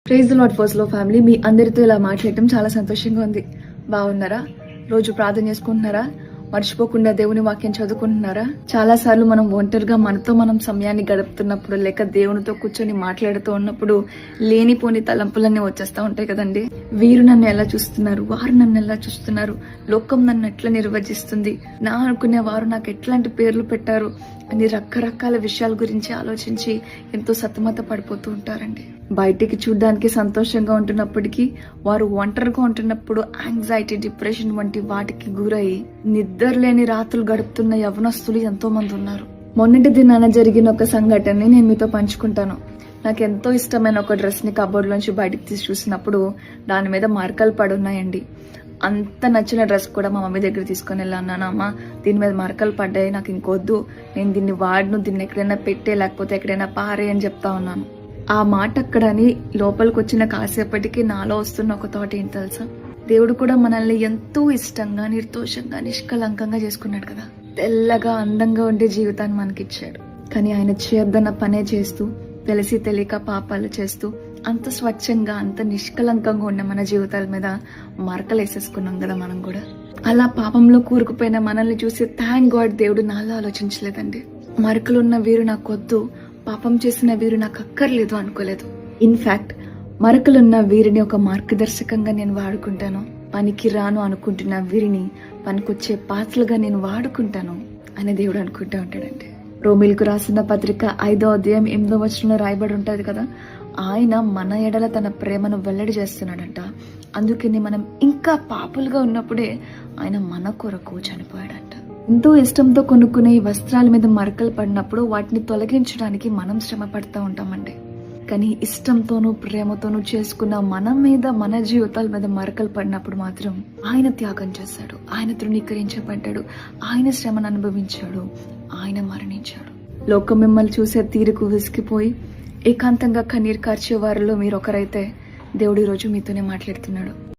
Praise the lord first లో family, మీ అందరితో ఇలా మాట్లాడటం చాలా సంతోషంగా ఉంది. బాగున్నారా? రోజు ప్రార్థన చేసుకుంటున్నారా? మర్చిపోకుండా దేవుని వాక్యం చదువుకుంటున్నారా? చాలా సార్లు మనం ఒంటరిగా మనతో మనం సమయాన్ని గడుపుతున్నప్పుడు, లేక దేవునితో కూర్చొని మాట్లాడుతూ ఉన్నప్పుడు లేనిపోని తలంపులన్నీ వచ్చేస్తా ఉంటాయి కదండి. వీరు నన్ను ఎలా చూస్తున్నారు, వారు నన్ను ఎలా చూస్తున్నారు, లోకం నన్ను ఎట్లా నిర్వచిస్తుంది, నా అనుకునే వారు నాకు ఎట్లాంటి పేర్లు పెట్టారు అని రకరకాల విషయాల గురించి ఆలోచించి ఎంతో సతమత పడిపోతూ ఉంటారండి. బయటికి చూడడానికి సంతోషంగా ఉంటున్నప్పటికీ వారు ఒంటరిగా ఉంటున్నప్పుడు యాంగ్జైటీ, డిప్రెషన్ వంటి వాటికి గురై నిద్రలేని రాత్రులు గడుపుతున్న యవనస్తులు ఎంతో మంది ఉన్నారు. మొన్నటి దినాన జరిగిన ఒక సంఘటనని నేను మీతో పంచుకుంటాను. నాకు ఎంతో ఇష్టమైన ఒక డ్రెస్ ని కబోర్డ్ లోంచి బయటకు తీసి చూసినప్పుడు దాని మీద మరకలు పడున్నాయండి. అంత నచ్చిన డ్రెస్ కూడా మా మమ్మీ దగ్గర తీసుకొని వెళ్ళాను. అమ్మ, దీని మీద మరకలు పడ్డాయి, నాకు ఇంకొద్దు, నేను దీన్ని వాడను, దీన్ని ఎక్కడైనా పెట్టే లేకపోతే ఎక్కడైనా పారే అని చెప్తా ఉన్నాను. ఆ మాట అక్కడని లోపలికి వచ్చిన కాసేపటికి నాలో వస్తున్న ఒక థాట్ ఏంటి తెలుసా? దేవుడు కూడా మనల్ని ఎంతో ఇష్టంగా, నిర్దోషంగా, నిష్కలంకంగా చేసుకున్నాడు కదా. తెల్లగా అందంగా ఉండే జీవితాన్ని మనకిచ్చాడు. కానీ ఆయన చేయొద్దన్న పనే చేస్తూ, తెలిసి తెలియక పాపాలు చేస్తూ, అంత స్వచ్ఛంగా, అంత నిష్కలంకంగా ఉన్న మన జీవితాల మీద మరకలు వేసేసుకున్నాం కదా మనం కూడా. అలా పాపంలో కూరుకుపోయిన మనల్ని చూసి థ్యాంక్ గాడ్ దేవుడు నాలో ఆలోచించలేదండి. మరకలున్న వీరు నాకొద్దు, పాపం చేసిన వీరు నాకు అక్కర్లేదు అనుకోలేదు. ఇన్ఫాక్ట్ మరకలున్న వీరిని ఒక మార్గదర్శకంగా నేను వాడుకుంటాను, పనికి రాను అనుకుంటున్న వీరిని పనికొచ్చే పాత్రలుగా నేను వాడుకుంటాను అని దేవుడు అనుకుంటా ఉంటాడండి. రోమిలకు రాసిన పత్రిక 5వ అధ్యాయం 8వ వచనంలో రాయబడి ఉంటది కదా, ఆయన మన ఎడల తన ప్రేమను వెల్లడి చేస్తున్నాడంట. అందుకని మనం ఇంకా పాపులుగా ఉన్నప్పుడే ఆయన మన కొరకు చనిపోయాడంట. ఎంతో ఇష్టంతో కొనుక్కునే ఈ వస్త్రాల మీద మరకలు పడినప్పుడు వాటిని తొలగించడానికి మనం శ్రమ పడుతూ ఉంటామండి. కానీ ఇష్టంతోనూ ప్రేమతోనూ చేసుకున్న మన మీద, మన జీవితాల మీద మరకలు పడినప్పుడు మాత్రం ఆయన త్యాగం చేశాడు, ఆయన తృణీకరించబడ్డాడు, ఆయన శ్రమను అనుభవించాడు, ఆయన మరణించాడు. లోకం మిమ్మల్ని చూసే తీరుకు విసిగిపోయి ఏకాంతంగా కన్నీరు కార్చే వారిలో మీరు ఒకరైతే దేవుడు ఈరోజు మీతోనే మాట్లాడుతున్నాడు.